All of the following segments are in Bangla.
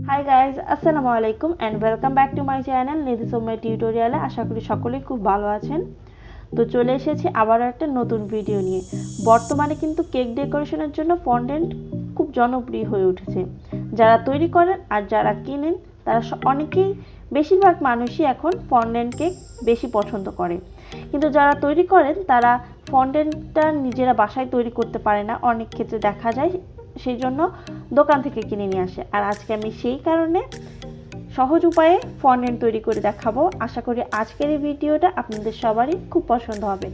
হাই গাইজ, আসসালামু আলাইকুম and welcome back to my channel Nidhi Somai টিউটোরিয়ালে। আশা করি সকলেই খুব ভালো আছেন। তো চলে এসেছি আবারও একটা নতুন ভিডিও নিয়ে। বর্তমানে কিন্তু কেক ডেকোরেশনের জন্য ফন্ডেন্ট খুব জনপ্রিয় হয়ে উঠেছে। যারা তৈরি করেন আর যারা কিনেন তারা অনেকেই, বেশিরভাগ মানুষই এখন ফন্ডেন্ট কেক বেশি পছন্দ করে। কিন্তু যারা তৈরি করেন তারা ফন্ডেন্টটা নিজেরা বাসায় তৈরি করতে পারে না, অনেক ক্ষেত্রে দেখা যায়, সেই জন্য দোকান থেকে কিনে নিয়ে আসে। আর আজকে আমি সেই কারণে সহজ উপায়ে ফন্ডেন্ট তৈরি করে দেখাবো। আশা করি আজকের এই ভিডিওটা আপনাদের সবারই খুব পছন্দ হবে।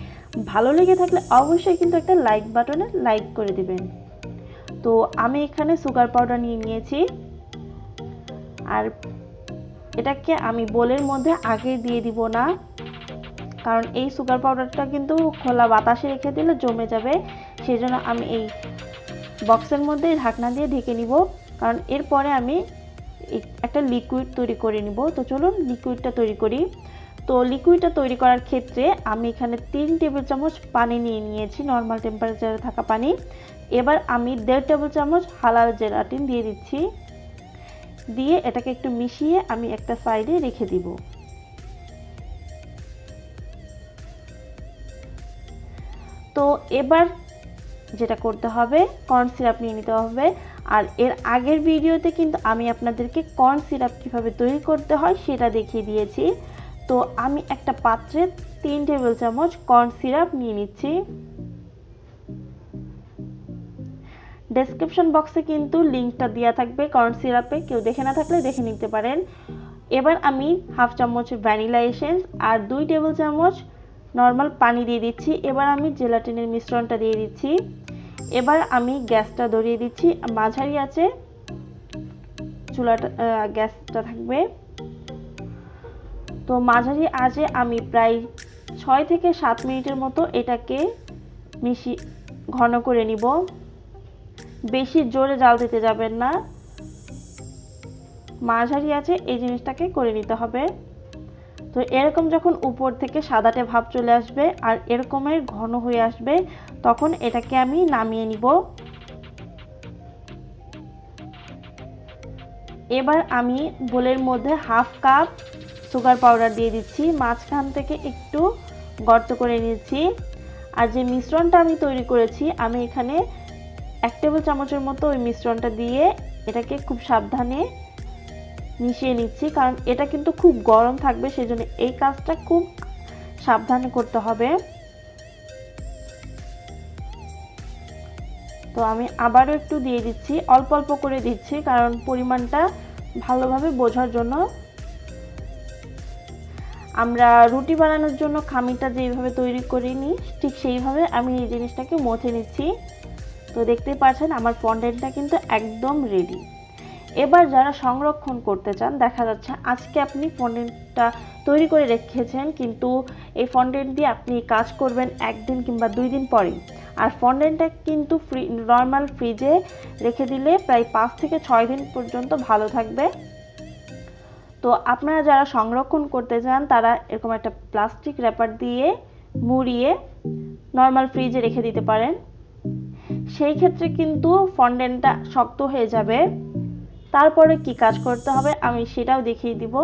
ভালো লেগে থাকলে অবশ্যই কিন্তু একটা লাইক বাটনে লাইক করে দিবেন। তো আমি এখানে সুগার পাউডার নিয়ে নিয়েছি, আর এটাকে আমি বোলের মধ্যে আগে দিয়ে দিব না, কারণ এই সুগার পাউডারটা কিন্তু খোলা বাতাসে রেখে দিলে জমে যাবে। সেই জন্য আমি এই বক্সের মধ্যে ঢাকনা দিয়ে ঢেকে নিব, কারণ এরপরে আমি একটা লিকুইড তৈরি করে নিব। তো চলুন লিকুইডটা তৈরি করি। তো লিকুইডটা তৈরি করার ক্ষেত্রে আমি এখানে 3 টেবিল চামচ পানি নিয়ে নিয়েছি, নর্মাল টেম্পারেচারে থাকা পানি। এবার আমি 1.5 টেবিল চামচ হালাল জেলাটিন দিয়ে দিচ্ছি, দিয়ে এটাকে একটু মিশিয়ে আমি একটা সাইডে রেখে দিব। তো এবার যেটা করতে হবে, কর্ন সিরাপ নিয়ে নিতে হবে। আর এর আগের ভিডিওতে কিন্তু আমি আপনাদেরকে কর্ন সিরাপ কীভাবে তৈরি করতে হয় সেটা দেখিয়ে দিয়েছি। তো আমি একটা পাত্রে 3 টেবিল চামচ কর্ন সিরাপ নিয়ে নিচ্ছি। ডেসক্রিপশন বক্সে কিন্তু লিঙ্কটা দেওয়া থাকবে কর্ন সিরাপে, কেউ দেখে না থাকলে দেখে নিতে পারেন। এবার আমি হাফ চামচ ভ্যানিলা এসেন্স আর 2 টেবিল চামচ নর্মাল পানি দিয়ে দিচ্ছি। এবার আমি জেলাটিনের মিশ্রণটা দিয়ে দিচ্ছি। এবার আমি গ্যাসটা ধরিয়ে দিচ্ছি, মাঝারি আছে চুলাটা, গ্যাসটা থাকবে। তো মাঝারি আঁচে আমি প্রায় 6 থেকে 7 মিনিটের মতো এটাকে ঘন করে নিব। বেশি জোরে জাল দিতে যাবেন না, মাঝারি আঁচে এই জিনিসটাকে করে নিতে হবে। তো এরকম যখন উপর থেকে সাদাটে ভাব চলে আসবে আর এরকমের ঘন হয়ে আসবে, তখন এটাকে আমি নামিয়ে নিব। এবার আমি বোলের মধ্যে হাফ কাপ সুগার পাউডার দিয়ে দিচ্ছি, মাঝখান থেকে একটু গর্ত করে নিচ্ছি। আর যে মিশ্রণটা আমি তৈরি করেছি, আমি এখানে 1 টেবিল চামচের মতো ওই মিশ্রণটা দিয়ে এটাকে খুব সাবধানে মিশিয়ে নিচ্ছি, কারণ এটা কিন্তু খুব গরম থাকবে, সেজন্য এই কাজটা খুব সাবধানে করতে হবে। তো আমি আবারও একটু দিয়ে দিচ্ছি, অল্প অল্প করে দিচ্ছি, কারণ পরিমাণটা ভালোভাবে বোঝার জন্য। আমরা রুটি বানানোর জন্য খামিরটা যেইভাবে তৈরি করে নিই, ঠিক সেইভাবে আমি এই জিনিসটাকে মথে নিচ্ছি। তো দেখতেই পাচ্ছেন আমার ফন্ডেন্টটা কিন্তু একদম রেডি। এবার যারা সংরক্ষণ করতে চান, দেখা যাচ্ছে আজকে আপনি ফন্ডেন্টটা তৈরি করে রেখেছেন, কিন্তু এই ফন্ডেন্ট দিয়ে আপনি কাজ করবেন 1 দিন কিংবা 2 দিন পরে। আর ফন্ডেন্টটা কিন্তু নর্মাল ফ্রিজে রেখে দিলে প্রায় 5 থেকে 6 দিন পর্যন্ত ভালো থাকবে। তো আপনারা যারা সংরক্ষণ করতে চান তারা এরকম একটা প্লাস্টিক র্যাপার দিয়ে মুড়িয়ে নর্মাল ফ্রিজে রেখে দিতে পারেন। সেই ক্ষেত্রে কিন্তু ফন্ডেন্টটা শক্ত হয়ে যাবে। তারপরে কি কাজ করতে হবে আমি সেটাও দেখিয়ে দিব।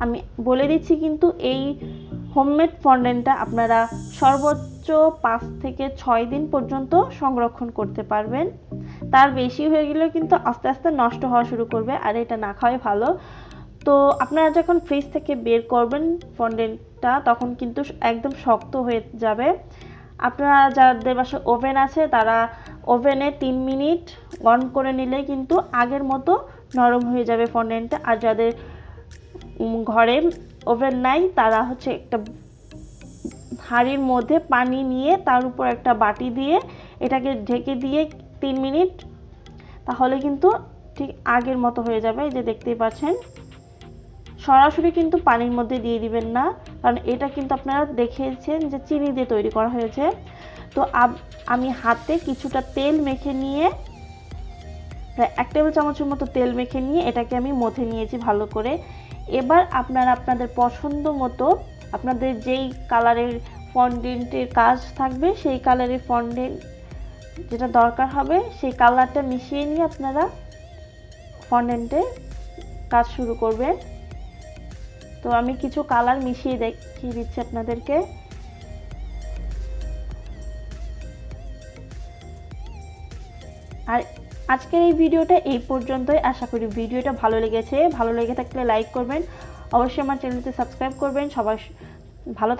আমি বলে দিচ্ছি, কিন্তু এই হোমমেড ফন্ডেন্টটা আপনারা সর্বোচ্চ 5 থেকে 6 দিন পর্যন্ত সংরক্ষণ করতে পারবেন। তার বেশি হয়ে গেলে কিন্তু আস্তে আস্তে নষ্ট হওয়া শুরু করবে, আর এটা না খাওয়াই ভালো। তো আপনারা যখন ফ্রিজ থেকে বের করবেন ফন্ডেন্টটা, তখন কিন্তু একদম শক্ত হয়ে যাবে। আপনারা যাদের বাসায় ওভেন আছে তারা ওভেনে 3 মিনিট অন করে নিলেই কিন্তু আগের মতো নরম হয়ে যাবে ফন্ডেন্টটা। আর যাদের ঘরে ওভেন নাই তারা হচ্ছে একটা হাঁড়ির মধ্যে পানি নিয়ে তার উপর একটা বাটি দিয়ে এটাকে ঢেকে দিয়ে 3 মিনিট, তাহলে কিন্তু ঠিক আগের মতো হয়ে যাবে। এই যে দেখতেই পাচ্ছেন, সরাসরি কিন্তু পানির মধ্যে দিয়ে দিবেন না, কারণ এটা কিন্তু আপনারা দেখেছেন যে চিনি দিয়ে তৈরি করা হয়েছে। তো আমি হাতে কিছুটা তেল মেখে নিয়ে, প্রায় 1 টেবিল চামচের মতো তেল মেখে নিয়ে এটাকে আমি মথে নিয়েছি ভালো করে। এবার আপনারা আপনাদের পছন্দ মতো, আপনাদের যেই কালারের ফন্ডেন্টের কাজ থাকবে সেই কালারের ফন্ডেন্ট যেটা দরকার হবে সেই কালারটা মিশিয়ে নিয়ে আপনারা ফন্ডেন্টে কাজ শুরু করবেন। তো আমি কিছু কালার মিশিয়ে দেখিয়ে দিচ্ছি আপনাদেরকে। আর আজকের এই ভিডিওটা এই পর্যন্তই। আশা করি ভিডিওটা ভালো লেগেছে। ভালো লেগে থাকলে লাইক করবেন, অবশ্যই আমার চ্যানেলটি সাবস্ক্রাইব করবেন। সবাই ভালো থাকবেন।